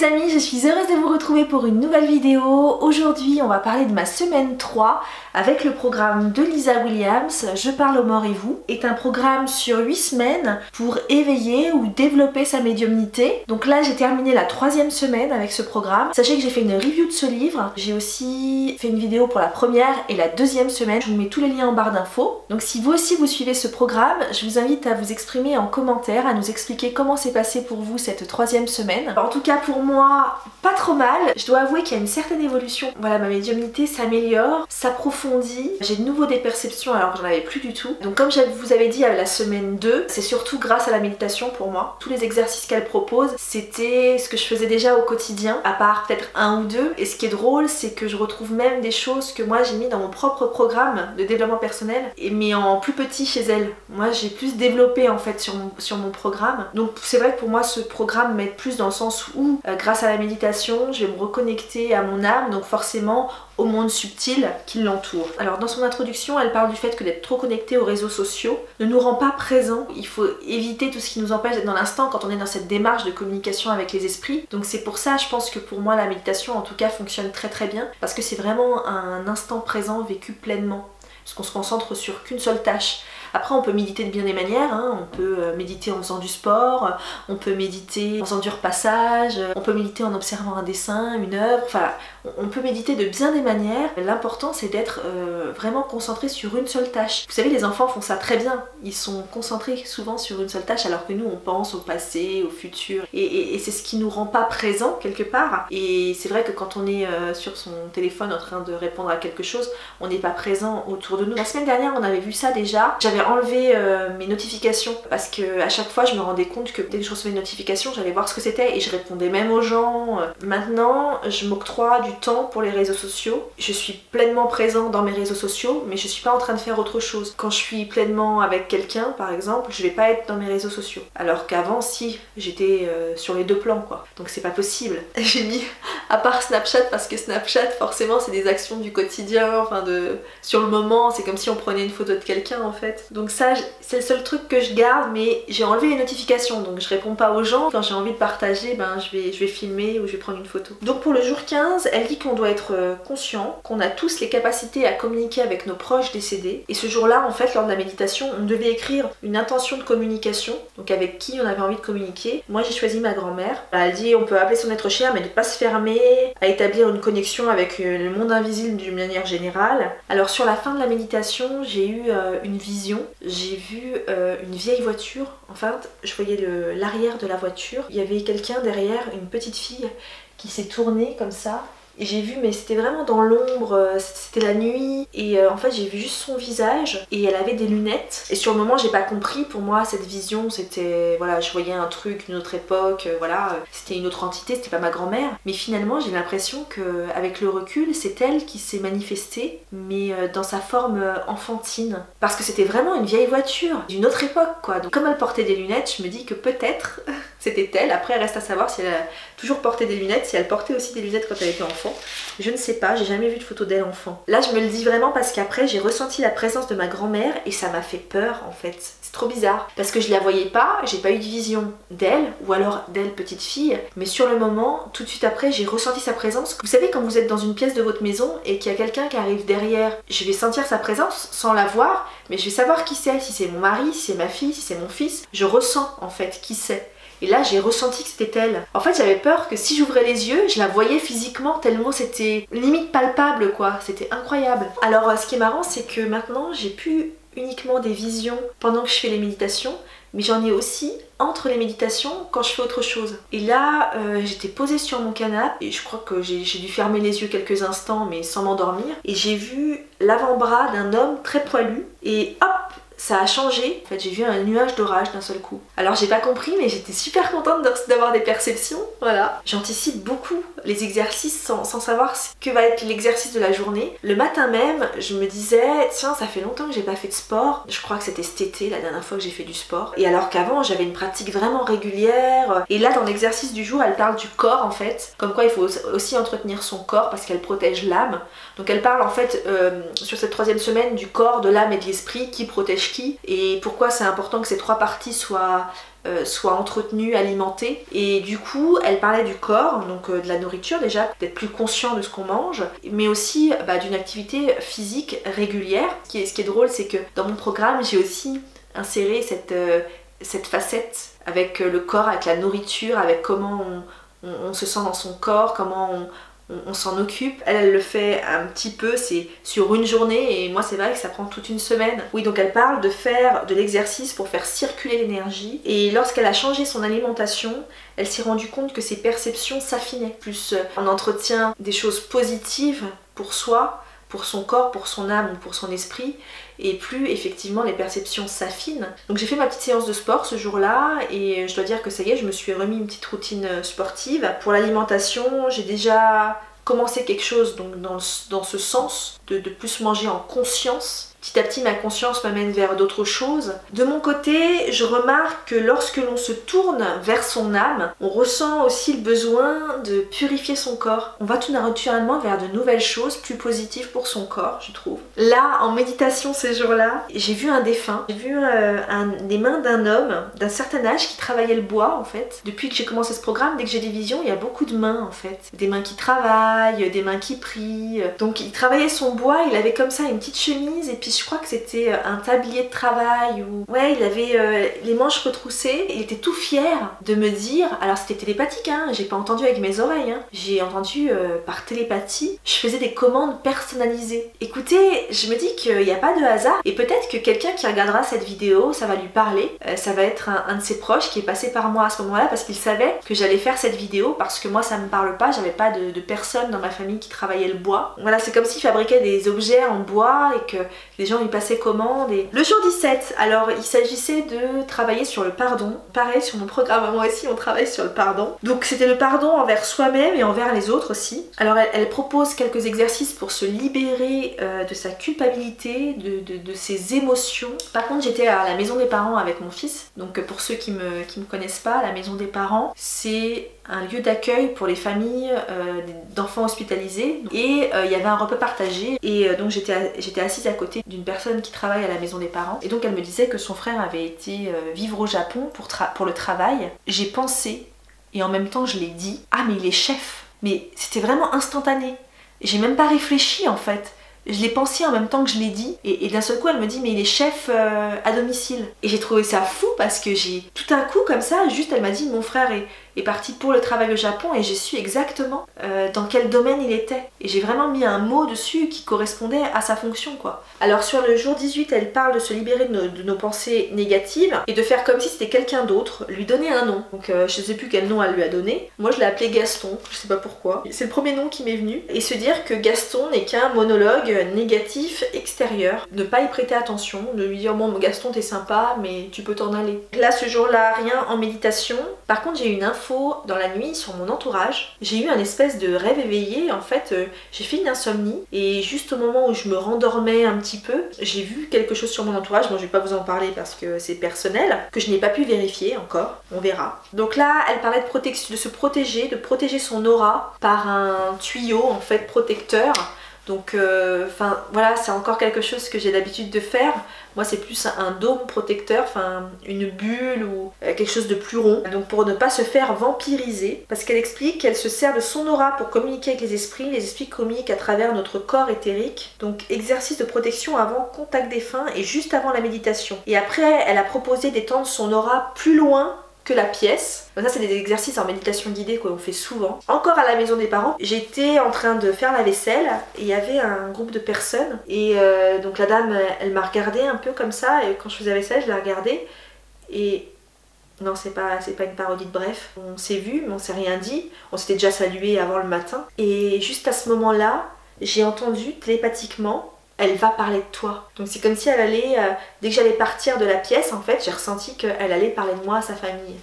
les amis, je suis heureuse de vous retrouver pour une nouvelle vidéo. Aujourd'hui on va parler de ma semaine 3 avec le programme de Lisa Williams, Je parle aux morts et vous. C'est un programme sur 8 semaines pour éveiller ou développer sa médiumnité. Donc là j'ai terminé la 3e semaine avec ce programme. Sachez que j'ai fait une review de ce livre. J'ai aussi fait une vidéo pour la première et la 2e semaine. Je vous mets tous les liens en barre d'infos. Donc si vous aussi vous suivez ce programme, je vous invite à vous exprimer en commentaire, à nous expliquer comment s'est passé pour vous cette 3e semaine. En tout cas pour moi, pas trop mal. Je dois avouer qu'il y a une certaine évolution. Voilà, ma médiumnité s'améliore, s'approfondit. J'ai de nouveau des perceptions alors que j'en avais plus du tout. Donc comme je vous avais dit à la semaine 2, c'est surtout grâce à la méditation pour moi. Tous les exercices qu'elle propose, c'était ce que je faisais déjà au quotidien, à part peut-être un ou deux. Et ce qui est drôle, c'est que je retrouve même des choses que moi j'ai mis dans mon propre programme de développement personnel, mais en plus petit chez elle. Moi j'ai plus développé en fait sur mon programme. Donc c'est vrai que pour moi ce programme m'aide plus dans le sens où grâce à la méditation, je vais me reconnecter à mon âme, donc forcément au monde subtil qui l'entoure. Alors dans son introduction, elle parle du fait que d'être trop connecté aux réseaux sociaux ne nous rend pas présents. Il faut éviter tout ce qui nous empêche d'être dans l'instant quand on est dans cette démarche de communication avec les esprits. Donc c'est pour ça, je pense que pour moi la méditation en tout cas fonctionne très très bien, parce que c'est vraiment un instant présent vécu pleinement, parce qu'on se concentre sur qu'une seule tâche. Après on peut méditer de bien des manières, hein. On peut méditer en faisant du sport, on peut méditer en faisant du repassage, on peut méditer en observant un dessin, une œuvre, enfin on peut méditer de bien des manières. L'important c'est d'être vraiment concentré sur une seule tâche. Vous savez, les enfants font ça très bien, ils sont concentrés souvent sur une seule tâche alors que nous on pense au passé, au futur, et c'est ce qui nous rend pas présents quelque part. Et c'est vrai que quand on est sur son téléphone en train de répondre à quelque chose, on n'est pas présent autour de nous. La semaine dernière on avait vu ça déjà. J'avais enlevé mes notifications parce que à chaque fois je me rendais compte que dès que je recevais une notification j'allais voir ce que c'était et je répondais même aux gens. Maintenant je m'octroie du temps pour les réseaux sociaux. Je suis pleinement présent dans mes réseaux sociaux, mais je suis pas en train de faire autre chose. Quand je suis pleinement avec quelqu'un par exemple, je vais pas être dans mes réseaux sociaux, alors qu'avant si, j'étais sur les deux plans quoi. Donc c'est pas possible. J'ai mis à part Snapchat, parce que Snapchat forcément c'est des actions du quotidien, enfin sur le moment, c'est comme si on prenait une photo de quelqu'un en fait. Donc ça c'est le seul truc que je garde, mais j'ai enlevé les notifications, donc je réponds pas aux gens. Quand j'ai envie de partager, ben je vais filmer ou je vais prendre une photo. Donc pour le jour 15, elle dit qu'on doit être conscient, qu'on a tous les capacités à communiquer avec nos proches décédés. Et ce jour-là, en fait, lors de la méditation, on devait écrire une intention de communication, donc avec qui on avait envie de communiquer. Moi j'ai choisi ma grand-mère. Elle dit on peut appeler son être cher, mais ne pas se fermer à établir une connexion avec le monde invisible d'une manière générale. Alors sur la fin de la méditation, j'ai eu une vision. J'ai vu une vieille voiture. En fait, je voyais l'arrière de la voiture. Il y avait quelqu'un derrière, une petite fille qui s'est tournée comme ça. Et j'ai vu, mais c'était vraiment dans l'ombre, c'était la nuit, et en fait j'ai vu juste son visage, et elle avait des lunettes. Et sur le moment j'ai pas compris, pour moi cette vision c'était, voilà, je voyais un truc, une autre époque, voilà, c'était une autre entité, c'était pas ma grand-mère. Mais finalement j'ai l'impression qu'avec le recul, c'est elle qui s'est manifestée, mais dans sa forme enfantine. Parce que c'était vraiment une vieille voiture, d'une autre époque quoi. Donc comme elle portait des lunettes, je me dis que peut-être c'était elle. Après reste à savoir si elle a toujours porté des lunettes, si elle portait aussi des lunettes quand elle était enfant. Je ne sais pas, j'ai jamais vu de photo d'elle enfant. Là je me le dis vraiment parce qu'après j'ai ressenti la présence de ma grand-mère et ça m'a fait peur en fait. C'est trop bizarre parce que je la voyais pas, j'ai pas eu de vision d'elle ou alors d'elle petite fille, mais sur le moment, tout de suite après, j'ai ressenti sa présence. Vous savez quand vous êtes dans une pièce de votre maison et qu'il y a quelqu'un qui arrive derrière, je vais sentir sa présence sans la voir, mais je vais savoir qui c'est, si c'est mon mari, si c'est ma fille, si c'est mon fils. Je ressens en fait qui c'est. Et là j'ai ressenti que c'était elle. En fait j'avais peur que si j'ouvrais les yeux, je la voyais physiquement tellement c'était limite palpable quoi, c'était incroyable. Alors ce qui est marrant c'est que maintenant j'ai plus uniquement des visions pendant que je fais les méditations, mais j'en ai aussi entre les méditations quand je fais autre chose. Et là j'étais posée sur mon canapé et je crois que j'ai dû fermer les yeux quelques instants mais sans m'endormir, et j'ai vu l'avant-bras d'un homme très poilu et hop, ça a changé. En fait j'ai vu un nuage d'orage d'un seul coup. Alors j'ai pas compris, mais j'étais super contente d'avoir des perceptions, voilà. J'anticipe beaucoup les exercices sans savoir ce que va être l'exercice de la journée. Le matin même, je me disais tiens ça fait longtemps que j'ai pas fait de sport. Je crois que c'était cet été la dernière fois que j'ai fait du sport. Et alors qu'avant j'avais une pratique vraiment régulière. Et là dans l'exercice du jour elle parle du corps en fait. Comme quoi il faut aussi entretenir son corps parce qu'elle protège l'âme. Donc elle parle en fait sur cette 3e semaine du corps, de l'âme et de l'esprit qui protège l'approche Qi et pourquoi c'est important que ces 3 parties soient entretenues, alimentées. Et du coup, elle parlait du corps, donc de la nourriture déjà, d'être plus conscient de ce qu'on mange, mais aussi d'une activité physique régulière. Ce qui est drôle, c'est que dans mon programme, j'ai aussi inséré cette facette avec le corps, avec la nourriture, avec comment on se sent dans son corps, comment on s'en occupe. Elle le fait un petit peu, c'est sur une journée, et moi c'est vrai que ça prend toute une semaine. Oui, donc elle parle de faire de l'exercice pour faire circuler l'énergie, et lorsqu'elle a changé son alimentation, elle s'est rendue compte que ses perceptions s'affinaient. Plus on entretient des choses positives pour soi, pour son corps, pour son âme ou pour son esprit, et plus effectivement les perceptions s'affinent. Donc j'ai fait ma petite séance de sport ce jour-là et je dois dire que ça y est, je me suis remis une petite routine sportive. Pour l'alimentation, j'ai déjà commencé quelque chose donc dans ce sens de plus manger en conscience. Petit à petit, ma conscience m'amène vers d'autres choses. De mon côté, je remarque que lorsque l'on se tourne vers son âme, on ressent aussi le besoin de purifier son corps. On va tout naturellement vers de nouvelles choses, plus positives pour son corps, je trouve. Là, en méditation ces jours-là, j'ai vu un défunt. J'ai vu les mains d'un homme d'un certain âge qui travaillait le bois, en fait. Depuis que j'ai commencé ce programme, dès que j'ai des visions, il y a beaucoup de mains, en fait. Des mains qui travaillent, des mains qui prient. Donc, il travaillait son bois, il avait comme ça une petite chemise, et puis je crois que c'était un tablier de travail ou... Ouais, il avait les manches retroussées, il était tout fier de me dire, alors c'était télépathique, hein, j'ai pas entendu avec mes oreilles, hein, j'ai entendu par télépathie, je faisais des commandes personnalisées. Écoutez, je me dis qu'il n'y a pas de hasard, et peut-être que quelqu'un qui regardera cette vidéo, ça va lui parler, ça va être un de ses proches qui est passé par moi à ce moment-là parce qu'il savait que j'allais faire cette vidéo, parce que moi ça me parle pas, j'avais pas de personne dans ma famille qui travaillait le bois. Voilà, c'est comme s'il fabriquait des objets en bois et que les gens lui passaient commande. Et... Le jour 17, alors il s'agissait de travailler sur le pardon. Pareil, sur mon programme, moi aussi on travaille sur le pardon. Donc c'était le pardon envers soi-même et envers les autres aussi. Alors elle propose quelques exercices pour se libérer de sa culpabilité, de ses émotions. Par contre, j'étais à la maison des parents avec mon fils. Donc pour ceux qui me connaissent pas, la maison des parents, c'est un lieu d'accueil pour les familles d'enfants hospitalisés, et il y avait un repas partagé, et donc j'étais assise à côté d'une personne qui travaille à la maison des parents, et donc elle me disait que son frère avait été vivre au Japon pour le travail. J'ai pensé, et en même temps je l'ai dit, ah mais il est chef, mais c'était vraiment instantané, j'ai même pas réfléchi en fait. Je l'ai pensé en même temps que je l'ai dit, et d'un seul coup elle me dit mais il est chef à domicile. Et j'ai trouvé ça fou parce que j'ai tout un coup comme ça, juste elle m'a dit mon frère est parti pour le travail au Japon, et j'ai su exactement dans quel domaine il était. Et j'ai vraiment mis un mot dessus qui correspondait à sa fonction quoi. Alors sur le jour 18, elle parle de se libérer de nos pensées négatives et de faire comme si c'était quelqu'un d'autre, lui donner un nom. Donc je sais plus quel nom elle lui a donné. Moi je l'ai appelé Gaston, je sais pas pourquoi. C'est le premier nom qui m'est venu. Et se dire que Gaston n'est qu'un monologue négatif extérieur. Ne pas y prêter attention, de lui dire bon Gaston t'es sympa mais tu peux t'en aller. Là ce jour-là, rien en méditation. Par contre j'ai eu une info dans la nuit sur mon entourage. J'ai eu un espèce de rêve éveillé. En fait j'ai fait une insomnie, et juste au moment où je me rendormais un petit peu, j'ai vu quelque chose sur mon entourage. Bon, je vais pas vous en parler parce que c'est personnel, que je n'ai pas pu vérifier encore, on verra. Donc là elle parlait de se protéger, de protéger son aura par un tuyau en fait protecteur. Donc voilà, c'est encore quelque chose que j'ai l'habitude de faire. Moi c'est plus un dôme protecteur, une bulle ou quelque chose de plus rond. Donc pour ne pas se faire vampiriser, parce qu'elle explique qu'elle se sert de son aura pour communiquer avec les esprits communiquent à travers notre corps éthérique. Donc exercice de protection avant contact défunt et juste avant la méditation. Et après elle a proposé d'étendre son aura plus loin que la pièce. Donc ça c'est des exercices en méditation guidée qu'on fait souvent. Encore à la maison des parents, j'étais en train de faire la vaisselle et il y avait un groupe de personnes, et donc la dame elle m'a regardée un peu comme ça, et quand je faisais la vaisselle je la regardais, et non c'est pas une parodie de Bref, on s'est vu mais on s'est rien dit, on s'était déjà salué avant le matin, et juste à ce moment là j'ai entendu télépathiquement elle va parler de toi. Donc c'est comme si elle allait, dès que j'allais partir de la pièce, en fait, j'ai ressenti qu'elle allait parler de moi à sa famille.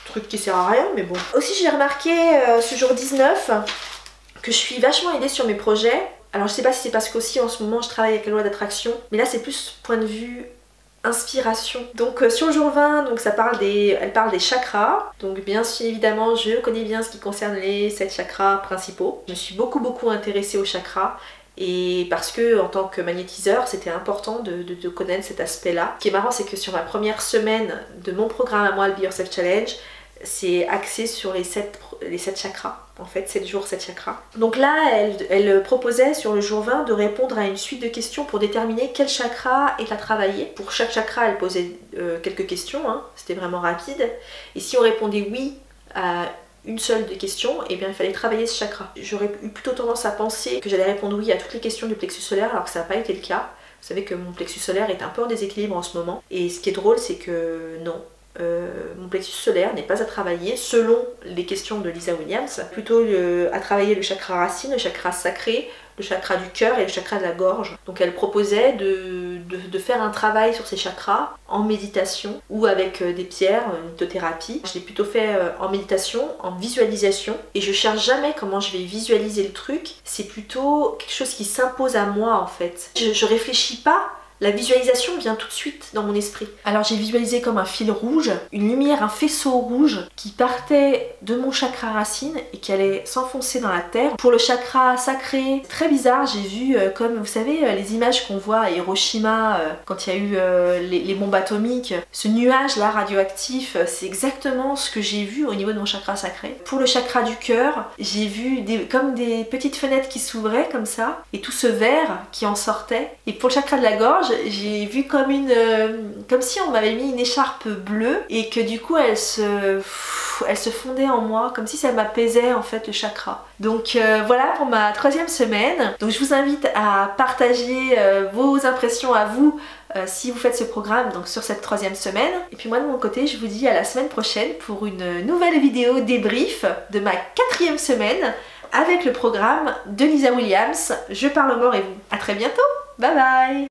Truc qui sert à rien, mais bon. Aussi j'ai remarqué ce jour 19 que je suis vachement aidée sur mes projets. Alors je sais pas si c'est parce qu'aussi en ce moment je travaille avec la loi d'attraction, mais là c'est plus point de vue inspiration. Donc sur le jour 20, donc elle parle des chakras. Donc bien sûr évidemment je connais bien ce qui concerne les 7 chakras principaux. Je me suis beaucoup intéressée aux chakras. et parce que en tant que magnétiseur c'était important de connaître cet aspect là. Ce qui est marrant, c'est que sur ma première semaine de mon programme à moi, le Be Yourself Challenge, c'est axé sur les 7 chakras, en fait 7 jours 7 chakras. Donc là elle proposait sur le jour 20 de répondre à une suite de questions pour déterminer quel chakra est à travailler. Pour chaque chakra elle posait quelques questions, hein. C'était vraiment rapide, et si on répondait oui à une seule des questions, et bien il fallait travailler ce chakra. J'aurais eu plutôt tendance à penser que j'allais répondre oui à toutes les questions du plexus solaire, alors que ça n'a pas été le cas. Vous savez que mon plexus solaire est un peu en déséquilibre en ce moment, et ce qui est drôle c'est que non, mon plexus solaire n'est pas à travailler selon les questions de Lisa Williams, plutôt à travailler le chakra racine, le chakra sacré, le chakra du cœur et le chakra de la gorge. Donc elle proposait de faire un travail sur ces chakras en méditation ou avec des pierres, une lithothérapie. Je l'ai plutôt fait en méditation, en visualisation, et je cherche jamais comment je vais visualiser le truc, c'est plutôt quelque chose qui s'impose à moi en fait. Je réfléchis pas. La visualisation vient tout de suite dans mon esprit. Alors j'ai visualisé comme un fil rouge, une lumière, un faisceau rouge qui partait de mon chakra racine et qui allait s'enfoncer dans la terre. Pour le chakra sacré, c'est très bizarre, j'ai vu comme vous savez les images qu'on voit à Hiroshima quand il y a eu les bombes atomiques. Ce nuage là radioactif, c'est exactement ce que j'ai vu au niveau de mon chakra sacré. Pour le chakra du cœur, j'ai vu comme des petites fenêtres qui s'ouvraient comme ça et tout ce verre qui en sortait. Et pour le chakra de la gorge, j'ai vu comme si on m'avait mis une écharpe bleue et que du coup elle se fondait en moi, comme si ça m'apaisait en fait le chakra. Donc voilà pour ma 3e semaine. Donc je vous invite à partager vos impressions à vous si vous faites ce programme donc sur cette 3e semaine. Et puis moi de mon côté je vous dis à la semaine prochaine pour une nouvelle vidéo débrief de ma 4e semaine avec le programme de Lisa Williams, Je parle au mort et vous. À très bientôt, bye bye.